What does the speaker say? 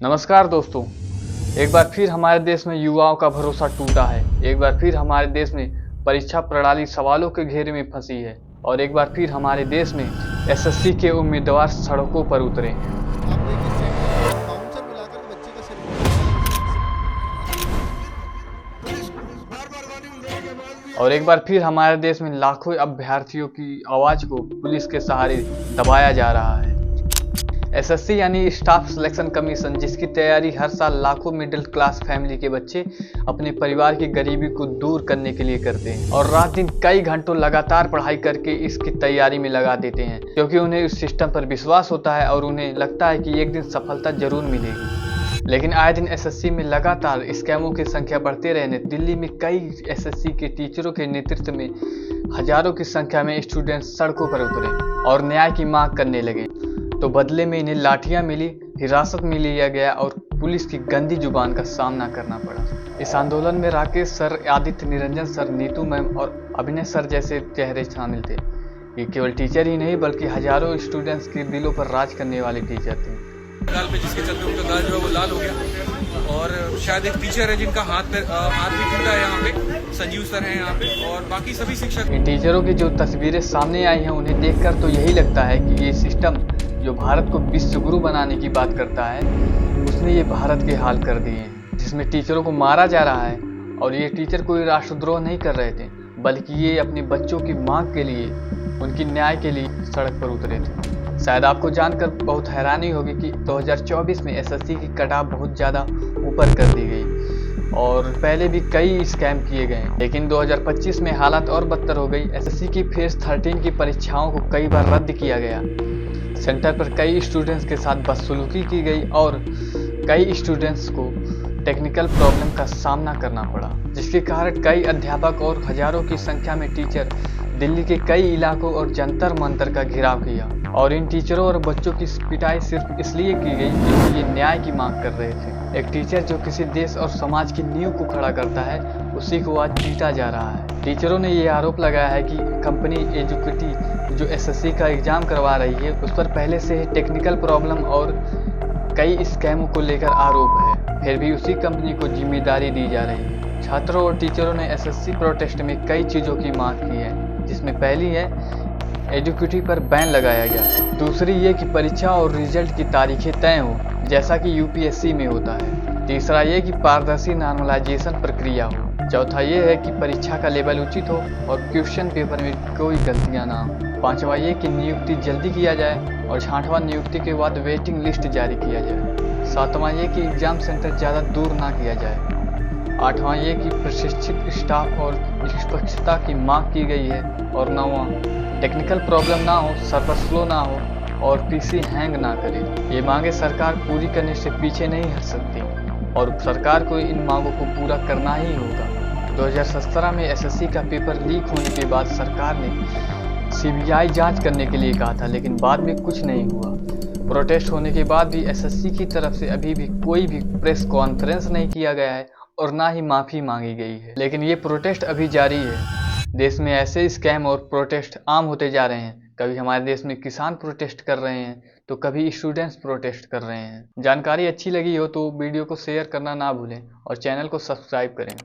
नमस्कार दोस्तों। एक बार फिर हमारे देश में युवाओं का भरोसा टूटा है। एक बार फिर हमारे देश में परीक्षा प्रणाली सवालों के घेरे में फंसी है और एक बार फिर हमारे देश में एसएससी के उम्मीदवार सड़कों पर उतरे हैं। आप देखिए सेंटर में बाउंसर बुलाकर के बच्चे का सिर और एक बार फिर हमारे देश में लाखों अभ्यर्थियों की आवाज को पुलिस के सहारे दबाया जा रहा है। एसएससी यानी स्टाफ सिलेक्शन कमीशन, जिसकी तैयारी हर साल लाखों मिडिल क्लास फैमिली के बच्चे अपने परिवार की गरीबी को दूर करने के लिए करते हैं और रात दिन कई घंटों लगातार पढ़ाई करके इसकी तैयारी में लगा देते हैं, क्योंकि उन्हें उस सिस्टम पर विश्वास होता है और उन्हें लगता है कि एक दिन सफलता जरूर मिलेगी। लेकिन आए दिन एसएससी में लगातार स्कैमों की संख्या बढ़ते रहने दिल्ली में कई एसएससी के टीचरों के नेतृत्व में हजारों की संख्या में स्टूडेंट सड़कों पर उतरे और न्याय की मांग करने लगे। तो बदले में इन्हें लाठियां मिली, हिरासत में लिया गया और पुलिस की गंदी जुबान का सामना करना पड़ा। इस आंदोलन में Rakesh sir, Aditya Niranjan sir, Neetu ma'am और अभिनय सर जैसे चेहरे शामिल थे। ये केवल टीचर ही नहीं बल्कि हजारों स्टूडेंट्स के दिलों पर राज करने वाले टीचर थे। गाल पे जिसके चलते उनका गाल जो है वो लाल हो गया और शायद एक टीचर है जिनका हाथ भी टूटा है। यहाँ पे संजीव सर हैं यहाँ पे और बाकी सभी शिक्षक। इन टीचरों की जो तस्वीरें सामने आई हैं उन्हें देखकर तो यही लगता है कि ये सिस्टम जो भारत को विश्व गुरु बनाने की बात करता है, उसने ये भारत के हाल कर दिए हैं, जिसमें टीचरों को मारा जा रहा है। और ये टीचर कोई राष्ट्रद्रोह नहीं कर रहे थे, बल्कि ये अपने बच्चों की मांग के लिए, उनकी न्याय के लिए सड़क पर उतरे थे। शायद आपको जानकर बहुत हैरानी होगी कि 2024 में एसएससी की कटाव बहुत ज़्यादा ऊपर कर दी गई और पहले भी कई स्कैम किए गए, लेकिन 2025 में हालत और बदतर हो गई। एसएससी की फेज 13 की परीक्षाओं को कई बार रद्द किया गया। सेंटर पर कई स्टूडेंट्स के साथ बदसलूकी की गई और कई स्टूडेंट्स को टेक्निकल प्रॉब्लम का सामना करना पड़ा, जिसके कारण कई अध्यापक और हजारों की संख्या में टीचर दिल्ली के कई इलाकों और जंतर मंतर का घेराव किया। और इन टीचरों और बच्चों की पिटाई सिर्फ इसलिए की गई क्योंकि ये न्याय की मांग कर रहे थे। एक टीचर जो किसी देश और समाज की नींव को खड़ा करता है, उसी को आज पीटा जा रहा है। टीचरों ने ये आरोप लगाया है कि कंपनी एजुकेटी जो एसएससी का एग्जाम करवा रही है, उस पर पहले से ही टेक्निकल प्रॉब्लम और कई स्कैमों को लेकर आरोप है, फिर भी उसी कंपनी को जिम्मेदारी दी जा रही है। छात्रों और टीचरों ने एसएससी प्रोटेस्ट में कई चीज़ों की मांग की है, जिसमें पहली है एजुकेटी पर बैन लगाया गया। दूसरी ये कि परीक्षा और रिजल्ट की तारीखें तय हो, जैसा कि यूपीएससी में होता है। तीसरा ये कि पारदर्शी नॉर्मलाइजेशन प्रक्रिया हो। चौथा ये है कि परीक्षा का लेवल उचित हो और क्वेश्चन पेपर में कोई गलतियां ना हो। पांचवा ये कि नियुक्ति जल्दी किया जाए और छठवां नियुक्ति के बाद वेटिंग लिस्ट जारी किया जाए। सातवां ये कि एग्जाम सेंटर ज़्यादा दूर ना किया जाए। आठवां ये कि प्रशिक्षित स्टाफ और निष्पक्षता की मांग की गई है। और नौवां टेक्निकल प्रॉब्लम ना हो, सर्वर स्लो ना हो और पीसी हैंग ना करे। ये मांगे सरकार पूरी करने से पीछे नहीं हट सकती और सरकार को इन मांगों को पूरा करना ही होगा। 2017 में एसएससी का पेपर लीक होने के बाद सरकार ने सीबीआई जांच करने के लिए कहा था, लेकिन बाद में कुछ नहीं हुआ। प्रोटेस्ट होने के बाद भी एसएससी की तरफ से अभी भी कोई भी प्रेस कॉन्फ्रेंस नहीं किया गया है और ना ही माफ़ी मांगी गई है। लेकिन ये प्रोटेस्ट अभी जारी है। देश में ऐसे स्कैम और प्रोटेस्ट आम होते जा रहे हैं। कभी हमारे देश में किसान प्रोटेस्ट कर रहे हैं तो कभी स्टूडेंट्स प्रोटेस्ट कर रहे हैं। जानकारी अच्छी लगी हो तो वीडियो को शेयर करना ना भूलें और चैनल को सब्सक्राइब करें।